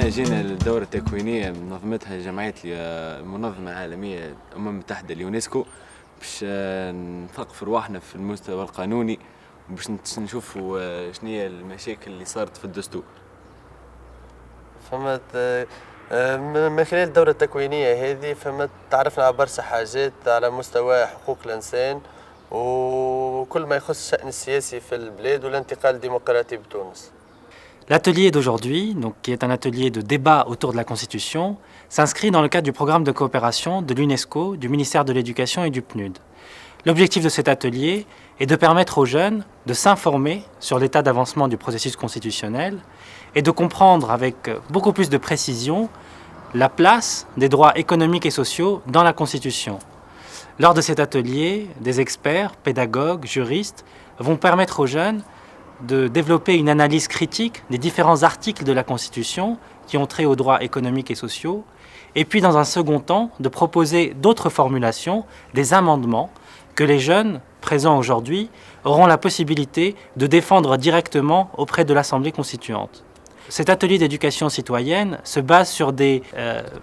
احنا جينا للدورة التكوينية منظمتها الجمعية المنظمة العالمية الأمم المتحدة اليونسكو باش نثقف رواحنا في المستوى القانوني وباش نشوفوا شنو هي المشاكل اللي صارت في الدستور. فما من خلال الدورة التكوينية هذه فما تعرفنا على برشا حاجات على مستوى حقوق الإنسان وكل ما يخص الشأن السياسي في البلاد والانتقال الديمقراطي بتونس. L'atelier d'aujourd'hui, donc, qui est un atelier de débat autour de la Constitution, s'inscrit dans le cadre du programme de coopération de l'UNESCO, du ministère de l'Éducation et du PNUD. L'objectif de cet atelier est de permettre aux jeunes de s'informer sur l'état d'avancement du processus constitutionnel et de comprendre avec beaucoup plus de précision la place des droits économiques et sociaux dans la Constitution. Lors de cet atelier, des experts, pédagogues, juristes vont permettre aux jeunes de développer une analyse critique des différents articles de la Constitution qui ont trait aux droits économiques et sociaux, et puis dans un second temps, de proposer d'autres formulations, des amendements que les jeunes présents aujourd'hui auront la possibilité de défendre directement auprès de l'Assemblée constituante. Cet atelier d'éducation citoyenne se base sur des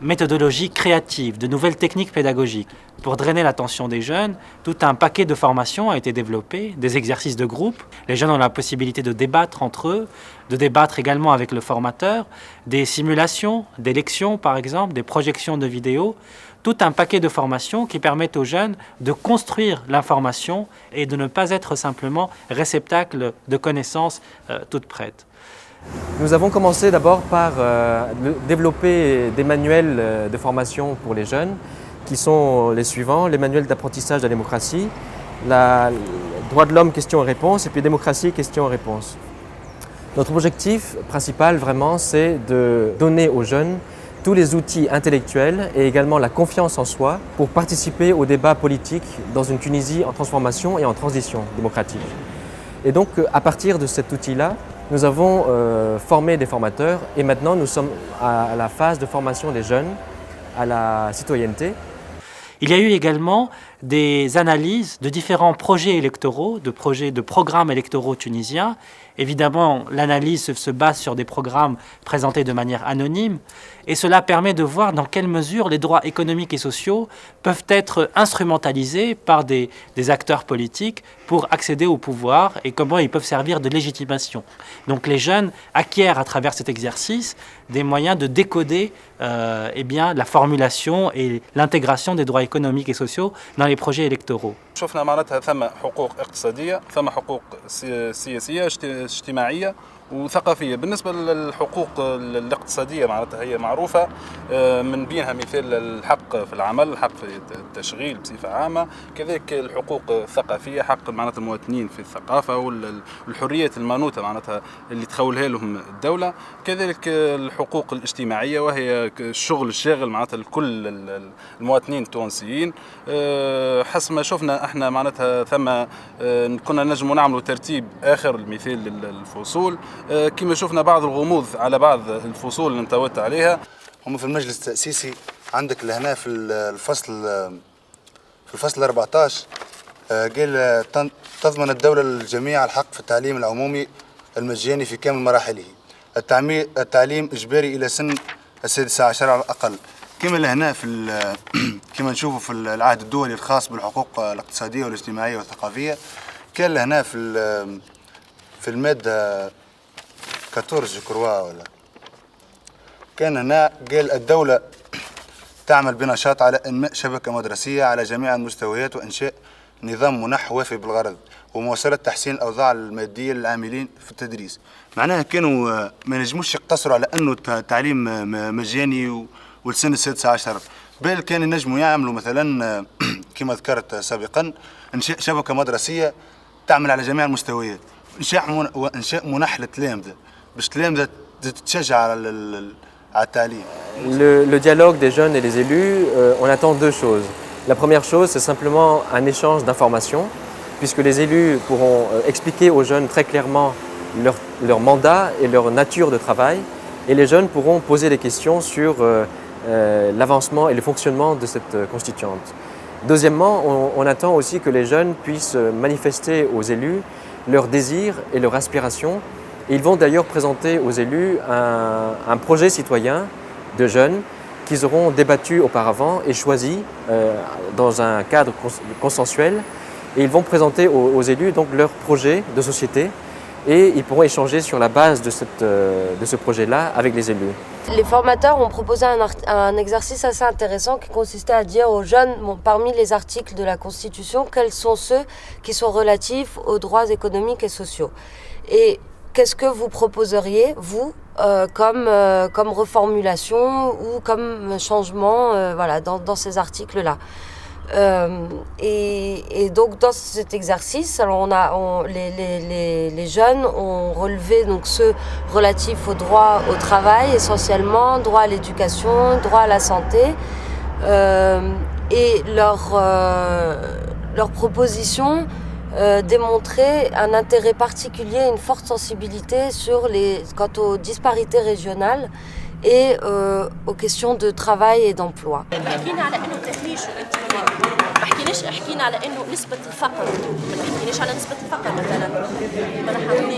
méthodologies créatives, de nouvelles techniques pédagogiques. Pour drainer l'attention des jeunes, tout un paquet de formations a été développé, des exercices de groupe. Les jeunes ont la possibilité de débattre entre eux, de débattre également avec le formateur, des simulations, des lections par exemple, des projections de vidéos. Tout un paquet de formations qui permettent aux jeunes de construire l'information et de ne pas être simplement réceptacle de connaissances toutes prêtes. Nous avons commencé d'abord par développer des manuels de formation pour les jeunes qui sont les suivants, les manuels d'apprentissage de la démocratie, droits de l'homme, questions et réponses, et puis démocratie, questions et réponses. Notre objectif principal vraiment, c'est de donner aux jeunes tous les outils intellectuels et également la confiance en soi pour participer au débat politique dans une Tunisie en transformation et en transition démocratique. Et donc à partir de cet outil-là, nous avons formé des formateurs et maintenant nous sommes à la phase de formation des jeunes à la citoyenneté. Il y a eu également des analyses de différents projets électoraux, de programmes électoraux tunisiens. Évidemment, l'analyse se base sur des programmes présentés de manière anonyme et cela permet de voir dans quelle mesure les droits économiques et sociaux peuvent être instrumentalisés par des acteurs politiques pour accéder au pouvoir et comment ils peuvent servir de légitimation. Donc les jeunes acquièrent à travers cet exercice des moyens de décoder la formulation et l'intégration des droits économiques et sociaux dans les projets électoraux. شفنا معناتها ثم حقوق اقتصادية، ثم حقوق سياسية اجتماعية وثقافية. بالنسبة للحقوق الاقتصادية معناتها هي معروفة، من بينها مثال الحق في العمل، الحق في التشغيل بصفة عامة، كذلك الحقوق الثقافية، حق معناتها المواطنين في الثقافة والحريات المنوطة معناتها اللي تخولها لهم الدولة، كذلك الحقوق الاجتماعية وهي الشغل الشاغل معناتها لكل المواطنين التونسيين. حسب ما شفنا احنا معناتها ثم كنا نجموا نعملوا ترتيب آخر المثال للفصول، كما شفنا بعض الغموض على بعض الفصول اللي انطوت عليها. هم في المجلس التأسيسي عندك لهنا في الفصل 14 قال تضمن الدولة للجميع الحق في التعليم العمومي المجاني في كامل مراحله. التعليم إجباري إلى سن 16 على الأقل. كما لهنا كما نشوفوا في العهد الدولي الخاص بالحقوق الاقتصادية والاجتماعية والثقافية، كان لهنا في المادة 14 كروا ولا كان هنا قال الدولة تعمل بنشاط على إنماء شبكة مدرسية على جميع المستويات وإنشاء نظام منح وافي بالغرض ومواصلة تحسين الأوضاع المادية للعاملين في التدريس. معناها كانوا ما نجموش يقتصروا على أنه التعليم مجاني والسن 16، بل كان ينجموا يعملوا مثلا كما ذكرت سابقا إنشاء شبكة مدرسية تعمل على جميع المستويات، إنشاء منح للتلامذة باش التلامذة تتشجع على التعليم. Le dialogue des jeunes et des élus, on attend deux choses. La première chose, c'est simplement un échange d'informations, puisque les élus pourront expliquer aux jeunes très clairement leur mandat et leur nature de travail, et les jeunes pourront poser des questions sur l'avancement et le fonctionnement de cette constituante. Deuxièmement, on attend aussi que les jeunes puissent manifester aux élus leurs désirs et leurs aspirations Et ils vont d'ailleurs présenter aux élus un projet citoyen de jeunes qu'ils auront débattu auparavant et choisi dans un cadre consensuel. Et ils vont présenter aux élus donc leur projet de société et ils pourront échanger sur la base de ce projet-là avec les élus. Les formateurs ont proposé un exercice assez intéressant qui consistait à dire aux jeunes, parmi les articles de la Constitution, quels sont ceux qui sont relatifs aux droits économiques et sociaux. Et qu'est-ce que vous proposeriez, vous, comme reformulation ou comme changement voilà, dans ces articles-là? Et donc dans cet exercice, alors les jeunes ont relevé donc ceux relatifs au droit au travail essentiellement, droit à l'éducation, droit à la santé, et leur proposition démontrait un intérêt particulier, une forte sensibilité quant aux disparités régionales et aux questions de travail et d'emploi. حكينا على انه نسبه الفقر، ما حكيناش على نسبه الفقر مثلا، ما نحكينا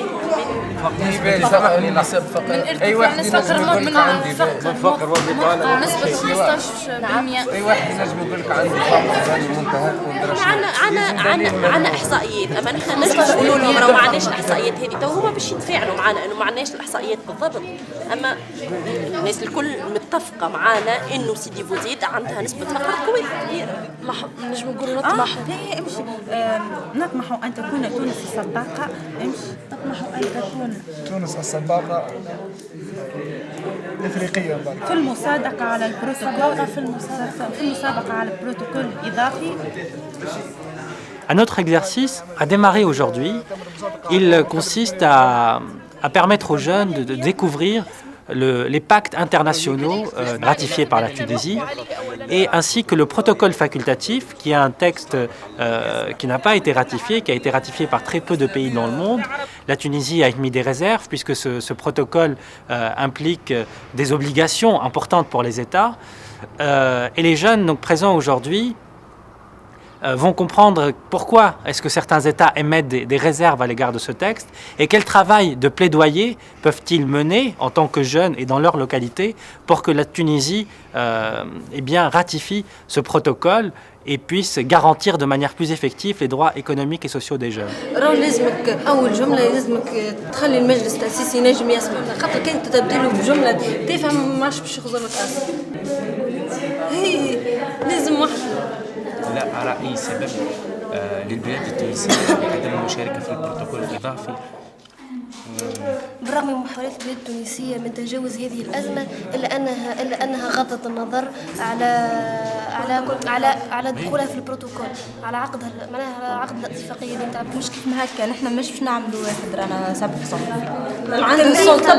اي واحد نسبه الفقر نسبه 15%. اي واحد ينجم يقول لك عندي فقر منتهى. عندنا احصائيات، اما نحن نجم نقولوا لهم راه ما عندناش الاحصائيات هذه، تو هما باش يتفاعلوا معنا انه ما عندناش الاحصائيات بالضبط، اما الناس الكل متفقه معنا انه سيدي بوزيد عندها نسبه فقر كبيره. نجم نقولوا نطمح امشي نطمح ان تكون تونس السباقه، امشي نطمح ان تكون تونس السباقه افريقيا في المصادقه على البروتوكول، في المسابقه على البروتوكول الاضافي. Un autre exercice a démarré aujourd'hui. Il consiste à permettre aux jeunes de découvrir les pactes internationaux ratifiés par la Tunisie et ainsi que le protocole facultatif qui est un texte qui n'a pas été ratifié, qui a été ratifié par très peu de pays dans le monde. La Tunisie a émis des réserves puisque ce protocole implique des obligations importantes pour les États et les jeunes donc, présents aujourd'hui vont comprendre pourquoi est-ce que certains États émettent des réserves à l'égard de ce texte et quel travail de plaidoyer peuvent-ils mener en tant que jeunes et dans leur localité pour que la Tunisie ratifie ce protocole et puisse garantir de manière plus effective les droits économiques et sociaux des jeunes. لازمك أول جملة لازمك تخلي المجلس التأسيسي نجم يسمع، خاطر كان تبدله بجملة تفهم ماش باش يخزر أصلا. هي لازم واحد. لا أرى أي سبب للبلاد التونسية لعدم المشاركة في البروتوكول الإضافي. بالرغم من محاولات البلاد التونسية من تجاوز هذه الأزمة إلا أنها غضت النظر على دخولها في البروتوكول، على عقدها، معناها عقد الاتفاقية اللي نتاع. مش كيف ما هكا، نحن مش باش نعملوا واحد رانا سبق صحفي عندنا السلطة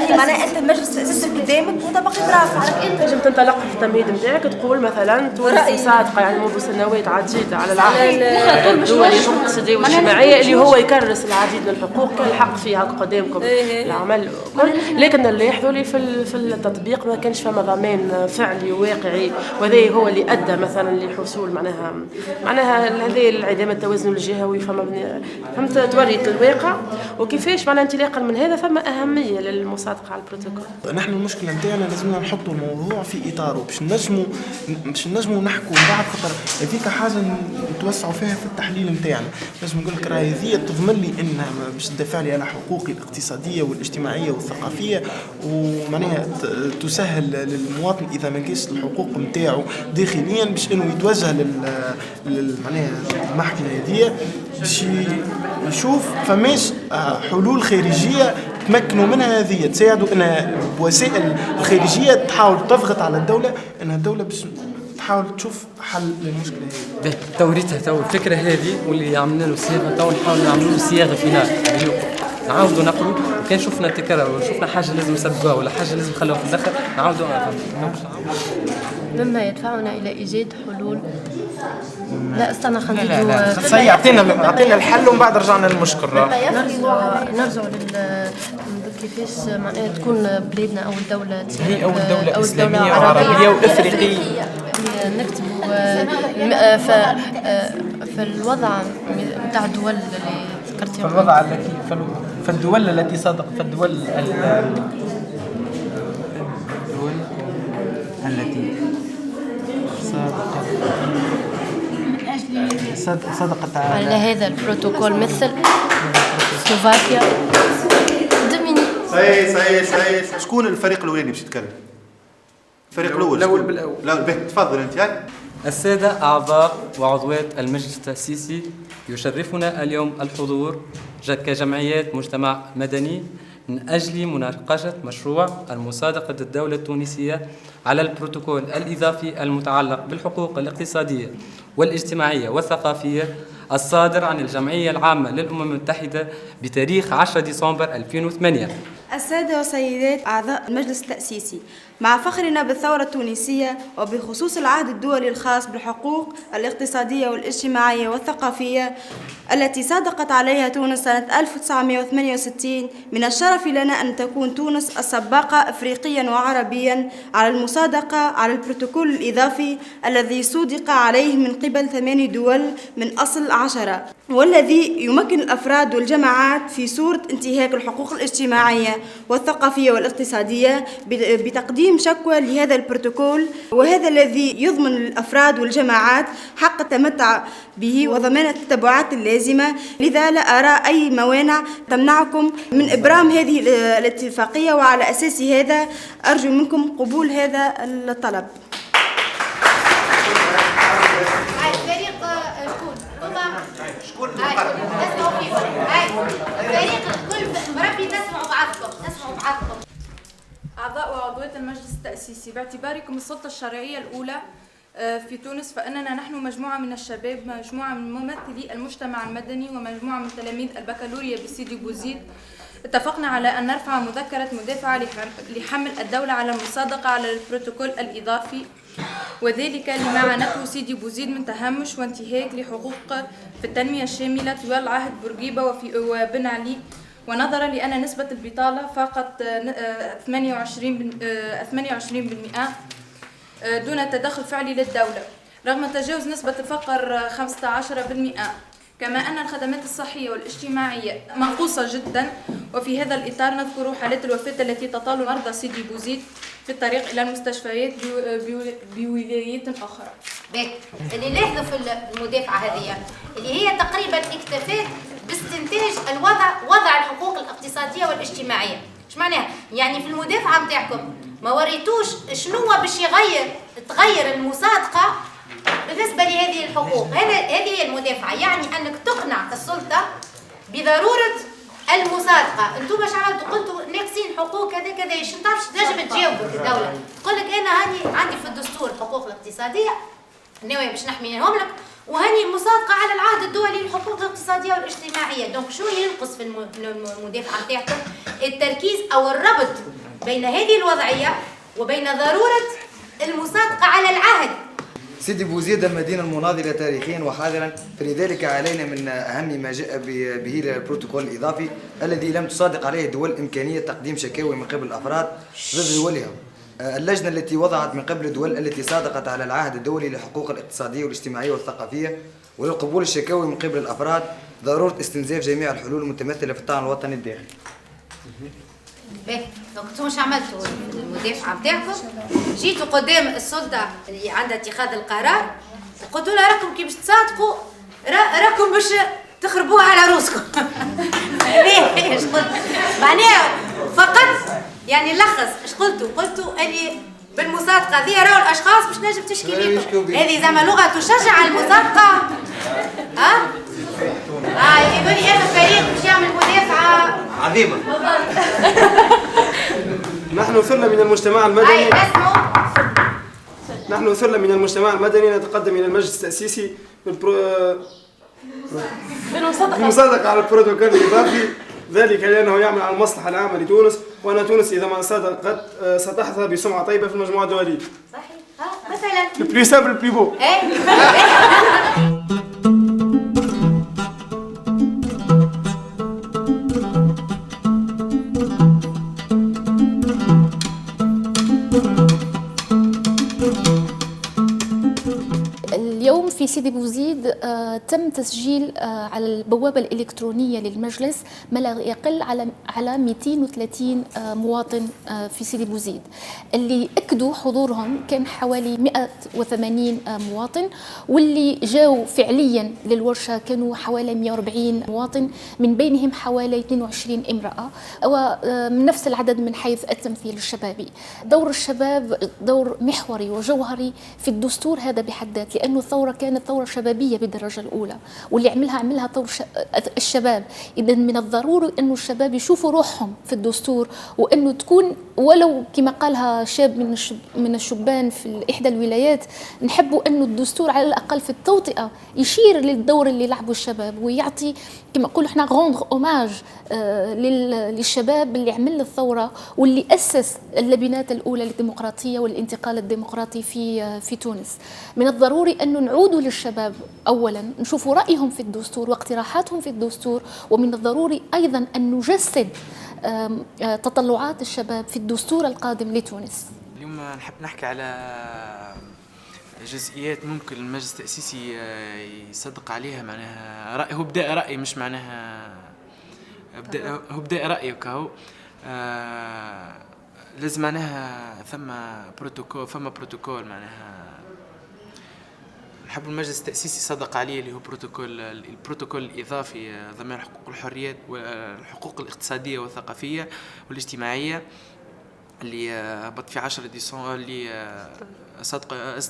معناها أنت المجلس التأسيسي قدامك وأنت باقي ترافع. أنت تنجم تنطلق في التمهيد نتاعك تقول مثلا تونس مصادقة يعني منذ سنوات عديدة على العهد الدولي الاقتصادي والاجتماعي اللي هو يكرس العديد من الحقوق كان الحق فيها قدامكم العمل كل، لكن اللي يحصل لي في التطبيق ما كانش فما ضمان فعلي وواقعي، وهذا هو اللي ادى مثلا لحصول معناها هذه انعدام التوازن الجهوي. فهمت توريت الواقع وكيفاش معناها انطلاقا من هذا فما اهميه للمصادقه على البروتوكول. نحن المشكله نتاعنا لازمنا نحطوا الموضوع في اطاره باش نجموا نحكوا من بعد، خاطر هذيك حاجه نتوسعوا فيها في التحليل نتاعنا. لازم نقول لك راهي هذه تضمن لي انها باش تدافع لي على حقوقي الاقتصاديه والاجتماعيه والثقافيه، ومعناها تسهل للمواطن اذا ما كاش الحقوق نتاعو داخليا باش انه يتوجه معناها المحكمه هذه باش يشوف فماش حلول خارجيه تمكنوا منها هذه، تساعدوا انها بوسائل الخارجيه تحاول تضغط على الدوله انها الدوله باش تحاول تشوف حل للمشكله هذه. توريتها الفكره هذه واللي عملنا له صياغه تو نحاول نعملوا له صياغه فينال نعاودوا نقروا، كان شفنا تكرار وشفنا حاجه لازم نسبقوها ولا حاجه لازم نخلوها في الاخر نعاودوا مما يدفعنا الى ايجاد حلول. لا استنى خلينا لا اعطينا الحل ومن بعد رجعنا للمشكل. نرجعوا كيفاش معناها تكون بلادنا اول دوله هي اول دوله اسلاميه وعربيه وافريقيه نكتبوا في الوضع نتاع الدول اللي ذكرتيهم، في الوضع التي فالدول التي صادقت صدقت على هذا البروتوكول مثل سلوفاكيا دوميني. صحيح. شكون الفريق الاولاني باش يتكلم؟ الفريق الاول بالاول. لا تفضل انت. السادة أعضاء وعضوات المجلس التأسيسي، يشرفنا اليوم الحضور كجمعيات مجتمع مدني من أجل مناقشة مشروع المصادقة الدولة التونسية على البروتوكول الإضافي المتعلق بالحقوق الاقتصادية والاجتماعية والثقافية الصادر عن الجمعية العامة للأمم المتحدة بتاريخ 10 ديسمبر 2008. السادة والسيدات أعضاء المجلس التأسيسي، مع فخرنا بالثورة التونسية وبخصوص العهد الدولي الخاص بالحقوق الاقتصادية والاجتماعية والثقافية التي صادقت عليها تونس سنة 1968، من الشرف لنا أن تكون تونس السباقة أفريقيا وعربيا على المصادقة على البروتوكول الإضافي الذي صودق عليه من قبل 8 دول من أصل 10، والذي يمكن الأفراد والجماعات في صورة انتهاك الحقوق الاجتماعية والثقافية والاقتصادية بتقديم شكوى لهذا البروتوكول، وهذا الذي يضمن للأفراد والجماعات حق التمتع به وضمان التتبعات اللازمة. لذا لا أرى أي موانع تمنعكم من إبرام هذه الاتفاقية، وعلى أساس هذا أرجو منكم قبول هذا الطلب. شكون فريق الكل مربي تسمعوا بعضكم. أعضاء وعضوات المجلس التأسيسي، باعتباركم السلطة الشرعية الأولى في تونس، فإننا نحن مجموعة من الشباب، مجموعة من ممثلي المجتمع المدني ومجموعة من تلاميذ البكالوريا بسيدي بوزيد، اتفقنا على أن نرفع مذكرة مدافعة لحمل الدولة على المصادقة على البروتوكول الإضافي، وذلك لما عانته سيدي بوزيد من تهمش وانتهاك لحقوق في التنمية الشاملة طوال عهد بورقيبة وبن علي، ونظرا لأن نسبة البطالة فاقت 28% دون تدخل فعلي للدولة، رغم تجاوز نسبة الفقر 15%. كما أن الخدمات الصحية والاجتماعية منقوصة جدا، وفي هذا الإطار نذكر حالات الوفاة التي تطال مرضى سيدي بوزيد في الطريق إلى المستشفيات بولايات أخرى. اللي لاحظوا في المدافعة هذه اللي هي تقريبا اكتفت باستنتاج وضع الحقوق الاقتصادية والاجتماعية. ايش معناها؟ يعني في المدافعة متاعكم ما وريتوش شنو باش تغير المصادقة بالنسبة لهذه الحقوق. هذه هي المدافعة، يعني أنك تقنع السلطة بضرورة المصادقة. انتم باش عملتوا قلتوا ناقصين حقوق كذا كذا، شنو تعرفش تنجم تجاوبوا الدولة، تقول لك أنا هاني عندي في الدستور الحقوق الاقتصادية ناوية باش نحميهم لك، وهني المصادقة على العهد الدولي للحقوق الاقتصادية والاجتماعية. دونك شو ينقص في المدافعة نتاعكم؟ التركيز أو الربط بين هذه الوضعية وبين ضرورة المصادقة على العهد. سيدي بوزيد المدينة المناضلة تاريخيا وحاضرا، فلذلك علينا من أهم ما جاء به البروتوكول الإضافي الذي لم تصادق عليه الدول إمكانية تقديم شكاوي من قبل الأفراد ضد دولها. اللجنة التي وضعت من قبل الدول التي صادقت على العهد الدولي للحقوق الاقتصادية والاجتماعية والثقافية ولقبول الشكاوي من قبل الأفراد ضرورة استنزاف جميع الحلول المتمثلة في الطعن الوطني الداخلي. دونك انتم واش عملتوا المدافعة نتاعكم؟ جيتوا قدام السلطة اللي عندها اتخاذ القرار وقلتوا لها راكم كي باش تصادقوا راكم باش تخربوها على روسكم. ايش قلت؟ معناها فقط يعني نلخص ايش قلتوا؟ قلتوا اللي بالمصادقة هذه راهو الأشخاص باش نجم تشكي لكم. هذه زعما لغة تشجع على المصادقة؟ يقول لي هذا الفريق باش يعمل مدافعة عظيمة. نحن ثلة من المجتمع المدني. نحن ثلة من المجتمع المدني نتقدم إلى المجلس التأسيسي بالمصادقة على البروتوكول الإضافي، ذلك لأنه يعمل على المصلحة العامة لتونس، وأن تونس إذا ما صادقت ستحظى بسمعة طيبة في المجموعة الدولية. صحيح. مثلا. Le plus simple, le plus beau. اليوم في سيدي سيدي بوزيد تم تسجيل على البوابة الإلكترونية للمجلس ما لا يقل على 230 مواطن في سيدي بوزيد. اللي أكدوا حضورهم كان حوالي 180 مواطن، واللي جاوا فعليا للورشة كانوا حوالي 140 مواطن، من بينهم حوالي 22 امرأة، ومن نفس العدد من حيث التمثيل الشبابي. دور الشباب دور محوري وجوهري في الدستور هذا بحد ذاته، لأنه الثورة كانت ثورة شبابية بالدرجة الأولى، واللي عملها ثورة الشباب. إذا من الضروري أنه الشباب يشوفوا روحهم في الدستور، وأنه تكون ولو كما قالها شاب من الشبان في إحدى الولايات، نحبوا أنه الدستور على الأقل في التوطئة يشير للدور اللي لعبوا الشباب، ويعطي كما نقولوا احنا غوندغ اوماج للشباب اللي عمل الثورة واللي أسس اللبنات الأولى للديمقراطية والانتقال الديمقراطي في تونس. من الضروري أنه نعودوا للشباب أولا، نشوفوا رأيهم في الدستور واقتراحاتهم في الدستور، ومن الضروري أيضا أن نجسد تطلعات الشباب في الدستور القادم لتونس. اليوم نحب نحكي على جزئيات ممكن المجلس التأسيسي يصدق عليها، معناها رأي، هو بداء رأي مش معناها هو بداء رأي وكهو. لازم معناها ثم بروتوكول معناها نحب المجلس التأسيسي صدق عليه، اللي هو البروتوكول الإضافي ضمان حقوق الحريات والحقوق الاقتصادية والثقافية والاجتماعية، اللي هبط في 10 ديسمبر، اللي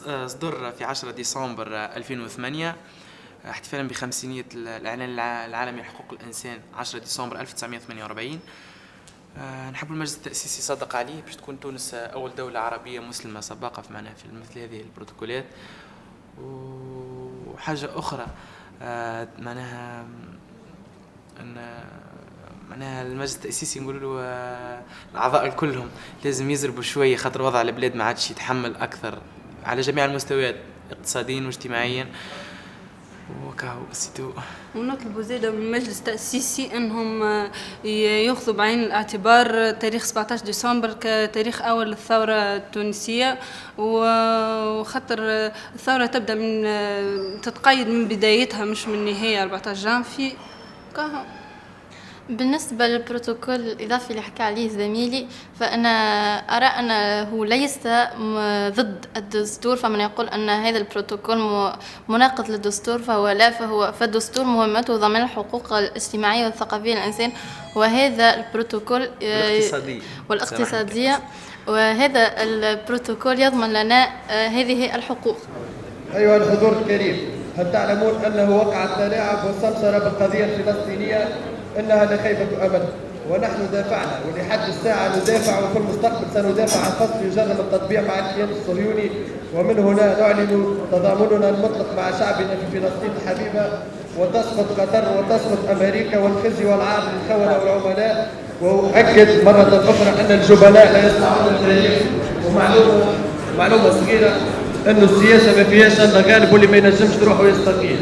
أصدر في 10 ديسمبر 2008 احتفالا بخمسينية الإعلان العالمي لحقوق الإنسان 10 ديسمبر 1948. نحب المجلس التأسيسي صدق عليه باش تكون تونس أول دولة عربية مسلمة سباقة في مثل هذه البروتوكولات. وحاجة أخرى معناها المجلس التأسيسي نقول له الأعضاء كلهم لازم يزربوا شوية، خاطر وضع البلاد ما عادش يتحمل أكثر على جميع المستويات اقتصاديا واجتماعيا. وكاو سيتو. ونطلبوا زيادة من المجلس التأسيسي أنهم يأخذوا بعين الاعتبار تاريخ 17 ديسمبر كتاريخ أول الثورة التونسية، وخاطر الثورة تبدأ من تتقيد من بدايتها مش من نهاية 14 جانفي. بالنسبة للبروتوكول الإضافي اللي حكى عليه زميلي، فأنا أرى أنه ليس ضد الدستور، فمن يقول أن هذا البروتوكول مناقض للدستور فهو لا، فالدستور مهمته ضمان الحقوق الاجتماعية والثقافية للإنسان، وهذا البروتوكول والاقتصادية، وهذا البروتوكول يضمن لنا هذه الحقوق. أيها الحضور الكريم، هل تعلمون أنه وقع التلاعب والسمسرة بالقضية الفلسطينية؟ إنها لخيبة أمل، ونحن دافعنا ولحد الساعة ندافع، وفي المستقبل سندافع عن فصل يجرم التطبيع مع الكيان الصهيوني، ومن هنا نعلن تضامننا المطلق مع شعبنا في فلسطين الحبيبة، وتسقط قطر وتسقط أمريكا، والخزي والعار للخونة والعملاء. وأؤكد مرة أخرى أن الجبلاء لا يصنعون التاريخ. ومعلومة صغيرة، أن السياسة ما فيهاش إلا غالب، واللي ما ينجمش تروح ويستقيل.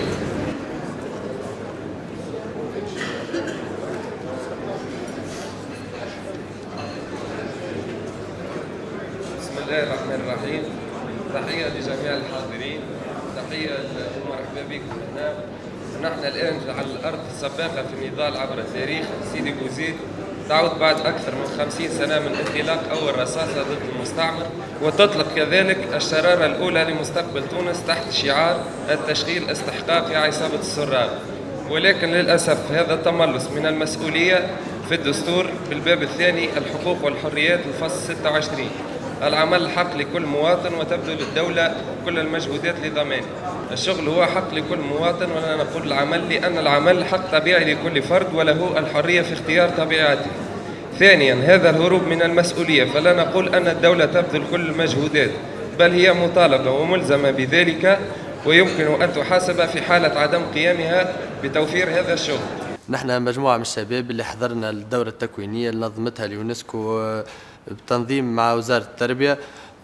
بسم الله الرحمن الرحيم. تحية لجميع الحاضرين، تحية ومرحبا بكم هنا. نحن الآن على الأرض السباقة في النضال عبر التاريخ. سيدي بوزيد تعود بعد أكثر من 50 سنة من انطلاق أول رصاصة ضد المستعمر، وتطلق كذلك الشرارة الأولى لمستقبل تونس تحت شعار التشغيل استحقاقي عصابة السراج. ولكن للأسف هذا التملص من المسؤولية في الدستور في الباب الثاني الحقوق والحريات الفصل 26 العمل الحق لكل مواطن وتبذل الدولة كل المجهودات لضمانه. الشغل هو حق لكل مواطن، ولا نقول العمل، لأن العمل حق طبيعي لكل فرد وله الحرية في اختيار طبيعته. ثانيا هذا الهروب من المسؤولية، فلا نقول أن الدولة تبذل كل المجهودات، بل هي مطالبة وملزمة بذلك، ويمكن أن تحاسب في حالة عدم قيامها بتوفير هذا الشغل. نحن مجموعة من الشباب اللي حضرنا الدورة التكوينية اللي نظمتها اليونسكو بالتنظيم مع وزارة التربية.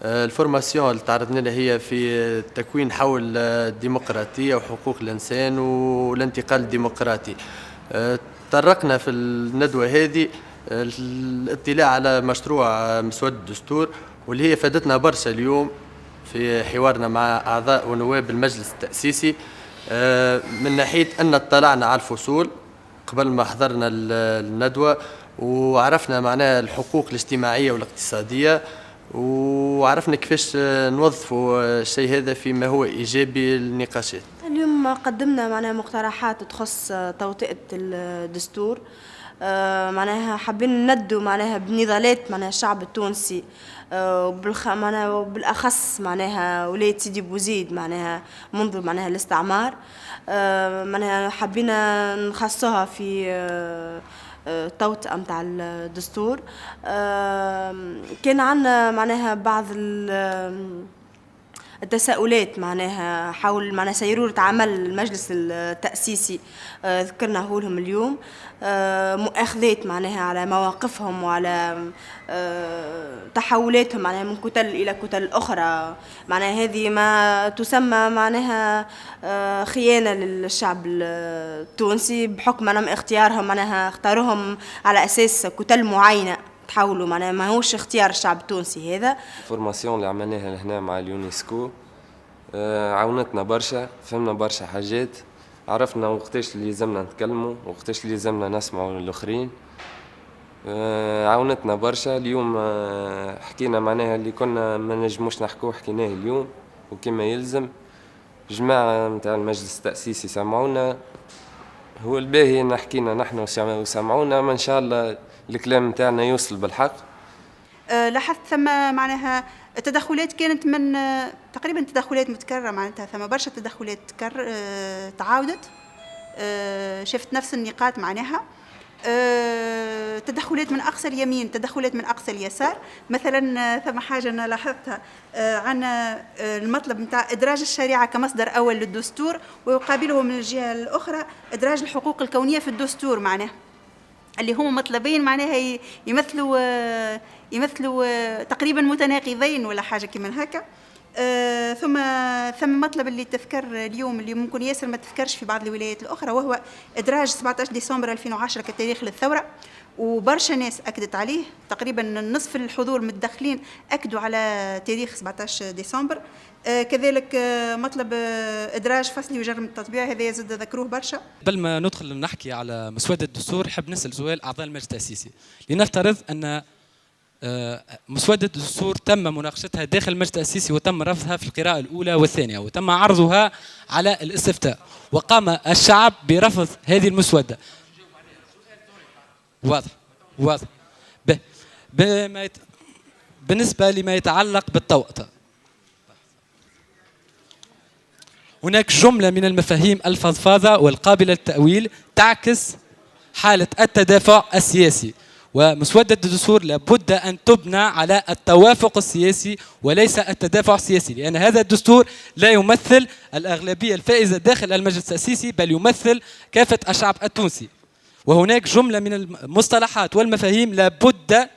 الفورماسيون اللي تعرضنا لها هي في التكوين حول الديمقراطية وحقوق الإنسان والانتقال الديمقراطي. طرقنا في الندوة هذه الاطلاع على مشروع مسودة الدستور، واللي هي فادتنا برشا اليوم في حوارنا مع أعضاء ونواب المجلس التأسيسي. من ناحية أن اطلعنا على الفصول قبل ما حضرنا الندوة، وعرفنا معناها الحقوق الاجتماعية والاقتصادية، وعرفنا كيفاش نوظفوا الشيء هذا فيما هو إيجابي للنقاشات. اليوم قدمنا معناها مقترحات تخص توطئة الدستور. معناها حابين ندوا معناها بنضالات معناها الشعب التونسي، وبالأخص معناها ولاية سيدي بوزيد معناها منذ معناها الاستعمار. معناها حبينا نخصوها في توطئة متاع الدستور. كان عندنا معناها بعض التساؤلات معناها حول معناها سيرورة عمل المجلس التأسيسي، ذكرناه لهم اليوم. مؤاخذات معناها على مواقفهم وعلى تحولاتهم معناها من كتل إلى كتل أخرى، معناها هذه ما تسمى معناها خيانة للشعب التونسي بحكم أنهم اختيارهم معناها اختاروهم على أساس كتل معينة تحولوا، معناها ما هوش اختيار الشعب التونسي. هذا الفورماسيون اللي عملناها هنا مع اليونسكو عاونتنا برشا، فهمنا برشا حاجات، عرفنا وقتاش اللي لازمنا نتكلموا وقتاش اللي لازمنا نسمعوا للآخرين. عاونتنا برشا. اليوم حكينا معناها اللي كنا ما نجموش نحكوه حكيناه اليوم وكما يلزم. جماعة متاع المجلس التأسيسي سمعونا، هو الباهي نحكينا نحن وسمعونا، ما إن شاء الله الكلام متاعنا يوصل بالحق. لاحظت ثم معناها التدخلات كانت من تقريبا تدخلات متكررة، معناتها ثم برشا تدخلات تعاودت. شفت نفس النقاط معناها تدخلات من أقصى اليمين، تدخلات من أقصى اليسار. مثلا ثم حاجة أنا لاحظتها عن المطلب متاع إدراج الشريعة كمصدر أول للدستور، ويقابله من الجهة الأخرى إدراج الحقوق الكونية في الدستور، معناها اللي هم مطلبين معناها يمثلوا تقريبا متناقضين ولا حاجة كما هكا. ثم مطلب اللي تذكر اليوم اللي ممكن ياسر ما تذكرش في بعض الولايات الأخرى، وهو إدراج 17 ديسمبر 2010 كتاريخ للثورة، وبرشا ناس أكدت عليه، تقريبا نصف الحضور متدخلين أكدوا على تاريخ 17 ديسمبر. كذلك مطلب إدراج فصلي وجرم التطبيع، هذا يزيد ذكروه برشا. قبل ما ندخل نحكي على مسودة الدستور، حب نسأل سؤال أعضاء المجلس التأسيسي. لنفترض أن مسودة الدستور تم مناقشتها داخل المجلس التأسيسي وتم رفضها في القراءة الأولى والثانية وتم عرضها على الاستفتاء، وقام الشعب برفض هذه المسودة. واضح. بالنسبة لما يتعلق بالتوطئة، هناك جملة من المفاهيم الفضفاضة والقابلة للتأويل تعكس حالة التدافع السياسي، ومسودة الدستور لابد أن تبنى على التوافق السياسي وليس التدافع السياسي، لأن هذا الدستور لا يمثل الأغلبية الفائزة داخل المجلس التأسيسي، بل يمثل كافة الشعب التونسي. وهناك جملة من المصطلحات والمفاهيم لابد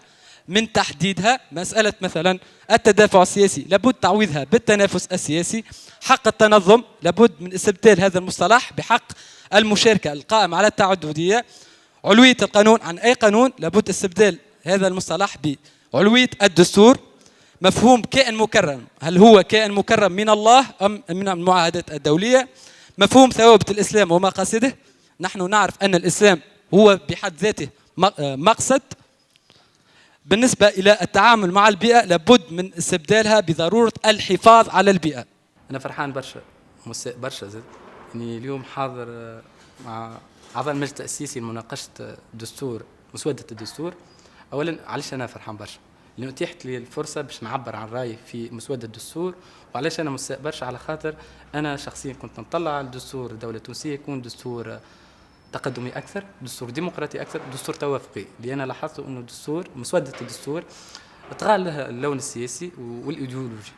من تحديدها. مسألة مثلا التدافع السياسي لابد تعويضها بالتنافس السياسي. حق التنظم لابد من استبدال هذا المصطلح بحق المشاركة القائم على التعددية. علوية القانون عن أي قانون لابد استبدال هذا المصطلح بعلوية الدستور. مفهوم كائن مكرم، هل هو كائن مكرم من الله أم من المعاهدات الدولية؟ مفهوم ثوابت الإسلام ومقاصده، نحن نعرف أن الإسلام هو بحد ذاته مقصد. بالنسبة إلى التعامل مع البيئة لابد من استبدالها بضرورة الحفاظ على البيئة. أنا فرحان برشا زاد إني اليوم حاضر مع أعضاء المجلس التأسيسي لمناقشة مسودة الدستور. أولا علاش أنا فرحان برشا؟ لأن أتيحت لي الفرصة باش نعبر عن رأيي في مسودة الدستور. وعلاش أنا مستاء برشا؟ على خاطر أنا شخصيا كنت نطلع على الدستور الدولة التونسية يكون دستور تقدمي أكثر، دستور ديمقراطي أكثر، دستور توافقي. لأن لاحظت أنه مسودة الدستور تغال لها اللون السياسي والإيديولوجي.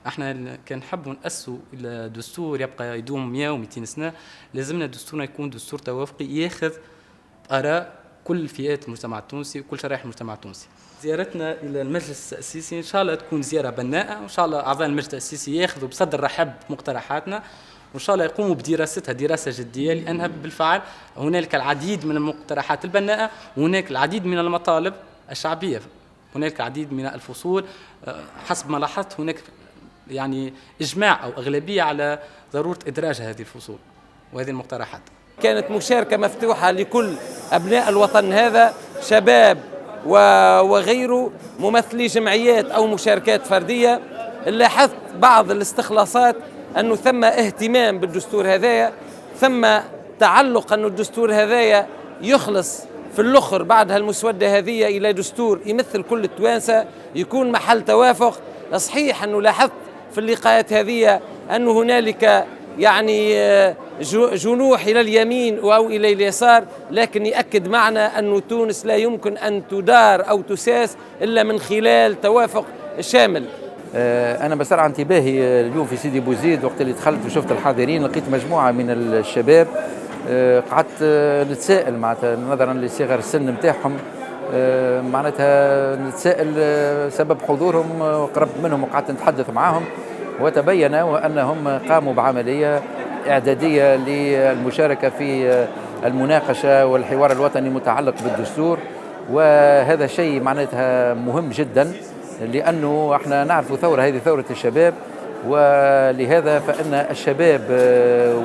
احنا كان نحبوا نأسسوا إلى دستور يبقى يدوم 100 و200 سنة، لازمنا دستورنا يكون دستور توافقي ياخذ آراء كل فئات المجتمع التونسي وكل شرائح المجتمع التونسي. زيارتنا إلى المجلس التأسيسي إن شاء الله تكون زيارة بناءة، وإن شاء الله أعضاء المجلس التأسيسي ياخذوا بصدر رحب مقترحاتنا، وإن شاء الله يقوموا بدراستها دراسة جدية، لأنها بالفعل هنالك العديد من المقترحات البناءة وهناك العديد من المطالب الشعبية، هنالك العديد من الفصول. حسب ما لاحظت هناك يعني إجماع أو أغلبية على ضرورة إدراج هذه الفصول. وهذه المقترحات. كانت مشاركة مفتوحة لكل أبناء الوطن هذا، شباب وغيره، ممثلي جمعيات أو مشاركات فردية. لاحظت بعض الاستخلاصات أنه ثم اهتمام بالدستور هذايا، ثم تعلق أن الدستور هذايا يخلص في الأخر بعد هالمسودة هذه إلى دستور يمثل كل التوانسة، يكون محل توافق. صحيح أنه لاحظت في اللقاءات هذه أن هنالك يعني جنوح إلى اليمين أو إلى اليسار، لكن يأكد معنا أن تونس لا يمكن أن تدار أو تساس إلا من خلال توافق شامل. أنا بسرعة انتباهي اليوم في سيدي بوزيد وقت اللي دخلت وشفت الحاضرين، لقيت مجموعة من الشباب. قعدت نتساءل معناتها نظرا لصغر السن نتاعهم، معناتها نتساءل سبب حضورهم، وقربت منهم وقعدت نتحدث معهم، وتبين أنهم قاموا بعملية إعدادية للمشاركة في المناقشة والحوار الوطني المتعلق بالدستور. وهذا شيء معناتها مهم جدا، لأنه احنا نعرف ثورة هذه ثورة الشباب، ولهذا فإن الشباب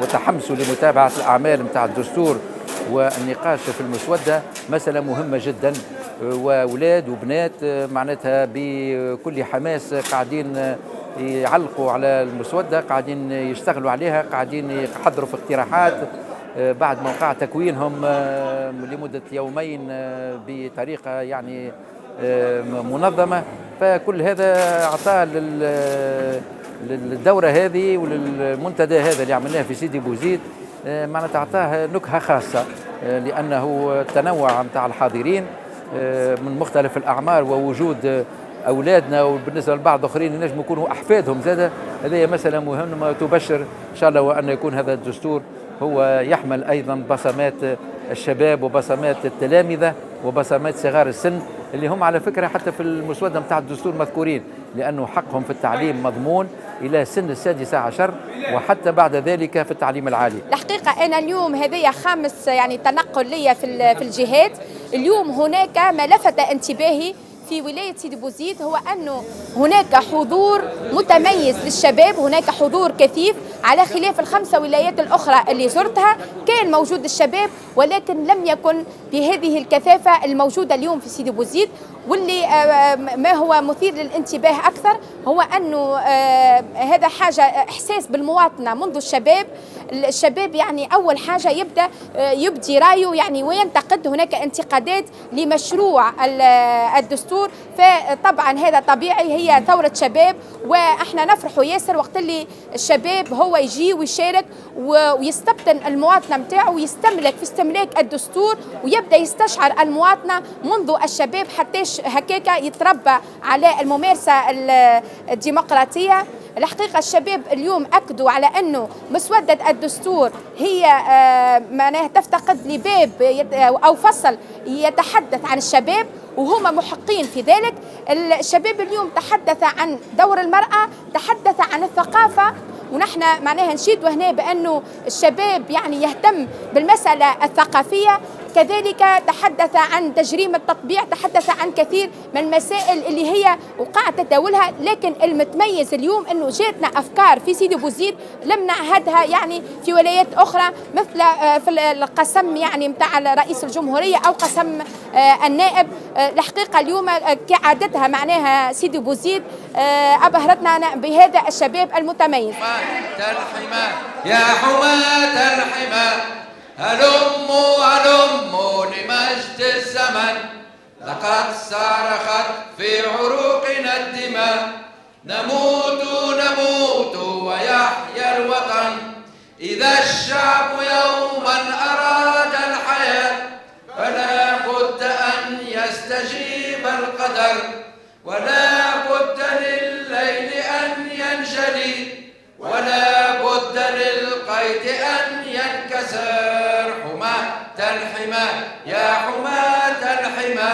وتحمسوا لمتابعة الأعمال متاع الدستور والنقاش في المسودة مسألة مهمة جدا. وأولاد وبنات معناتها بكل حماس قاعدين يعلقوا على المسودة، قاعدين يشتغلوا عليها، قاعدين يحضروا في اقتراحات بعد موقع تكوينهم لمدة يومين بطريقة يعني منظمة. فكل هذا أعطى للدورة هذه وللمنتدى هذا اللي عملناه في سيدي بوزيد معناتها أعطاه نكهة خاصة، لأنه التنوع متاع الحاضرين من مختلف الأعمار ووجود أولادنا وبالنسبة لبعض آخرين ينجموا يكونوا أحفادهم زادة. هذه مسألة مهمة تبشر إن شاء الله، وأن يكون هذا الدستور هو يحمل أيضا بصمات الشباب وبصمات التلامذة وبصمات صغار السن، اللي هم على فكرة حتى في المسودة متاع الدستور مذكورين، لأنه حقهم في التعليم مضمون إلى سن 16 وحتى بعد ذلك في التعليم العالي. الحقيقة أنا اليوم هذه خامس يعني تنقل لي في الجهات. اليوم هناك ما لفت انتباهي في ولاية سيدي بوزيد هو أنه هناك حضور متميز للشباب، هناك حضور كثيف على خلاف الخمسة ولايات الأخرى اللي زرتها. كان موجود الشباب ولكن لم يكن بهذه الكثافة الموجودة اليوم في سيدي بوزيد. واللي ما هو مثير للانتباه أكثر هو أنه هذا حاجة إحساس بالمواطنة منذ الشباب يعني أول حاجة يبدي رأيه يعني وينتقد. هناك انتقادات لمشروع الدستور، فطبعا هذا طبيعي، هي ثورة شباب وإحنا نفرح ياسر وقت اللي الشباب هو يجي ويشارك ويستبطن المواطنة متاعه ويستملك في استملاك الدستور، ويبدأ يستشعر المواطنة منذ الشباب حتى هكاك يتربى على الممارسة الديمقراطية. الحقيقة الشباب اليوم أكدوا على أنه مسودة الدستور هي معناها تفتقد لباب أو فصل يتحدث عن الشباب، وهم محقين في ذلك. الشباب اليوم تحدث عن دور المرأة، تحدث عن الثقافة، ونحن معناها نشيد هنا بأنه الشباب يعني يهتم بالمسألة الثقافية. كذلك تحدث عن تجريم التطبيع، تحدث عن كثير من المسائل اللي هي وقعت تداولها. لكن المتميز اليوم أنه جاتنا أفكار في سيدي بوزيد لم نعهدها يعني في ولايات أخرى، مثل في القسم يعني متاع رئيس الجمهورية أو قسم النائب. الحقيقة اليوم كعادتها معناها سيدي بوزيد أبهرتنا بهذا الشباب المتميز. يا حماة الحمى هلموا لمجد الزمن، لقد صرخت في عروقنا الدماء، نموت ويحيا الوطن. إذا الشعب يوما أراد الحياة فلا بد أن يستجيب القدر، ولا بد لليل أن ينجلي، ولا بد للقيد أن ينكسر. حماة الحمى يا حماة الحمى